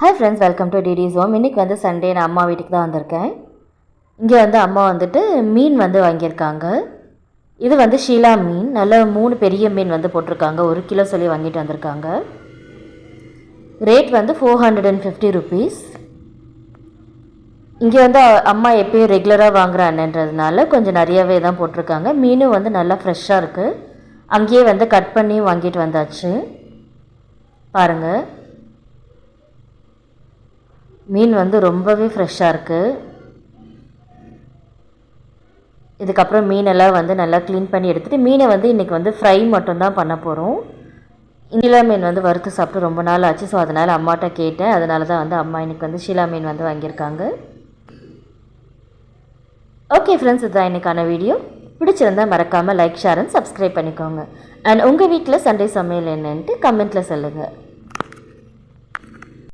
Hi friends, welcome to DD's home. இன்றைக்கி வந்து Sunday நான் அம்மா வீட்டுக்கு தான் வந்திருக்கேன். இங்கே வந்து அம்மா வந்துட்டு மீன் வந்து வாங்கியிருக்காங்க. இது வந்து ஷீலா மீன், நல்ல 3 பெரிய மீன் வந்து போட்டிருக்காங்க. 1 கிலோ சொல்லி வாங்கிட்டு வந்திருக்காங்க. ரேட் வந்து 450 ருபீஸ். இங்கே வந்து அம்மா எப்பயும் ரெகுலராக வாங்குகிற அண்ணன்றதுனால கொஞ்சம் நிறையவே தான் போட்டிருக்காங்க. மீனும் வந்து நல்லா ஃப்ரெஷ்ஷாக இருக்குது. அங்கேயே வந்து கட் பண்ணி வாங்கிட்டு வந்தாச்சு. பாருங்கள், மீன் வந்து ரொம்பவே ஃப்ரெஷ்ஷாக இருக்குது. இதுக்கப்புறம் மீனெல்லாம் வந்து நல்லா க்ளீன் பண்ணி எடுத்துகிட்டு மீனை வந்து இன்றைக்கி வந்து ஃப்ரை மட்டும்தான் பண்ண போகிறோம். ஷீலா மீன் வந்து வறுத்து சாப்பிட்டு ரொம்ப நாள் ஆச்சு. ஸோ அதனால் அம்மாட்ட கேட்டேன். அதனால தான் வந்து அம்மா இன்றைக்கி வந்து ஷீலா மீன் வந்து வாங்கியிருக்காங்க. ஓகே ஃப்ரெண்ட்ஸ், இதுதான் இன்றைக்கான வீடியோ. பிடிச்சிருந்தால் மறக்காமல் லைக், ஷேர் அண்ட் சப்ஸ்கிரைப் பண்ணிக்கோங்க. அண்ட் உங்கள் வீட்டில் சண்டே சமையல் என்னன்ட்டு கமெண்ட்டில் சொல்லுங்கள்.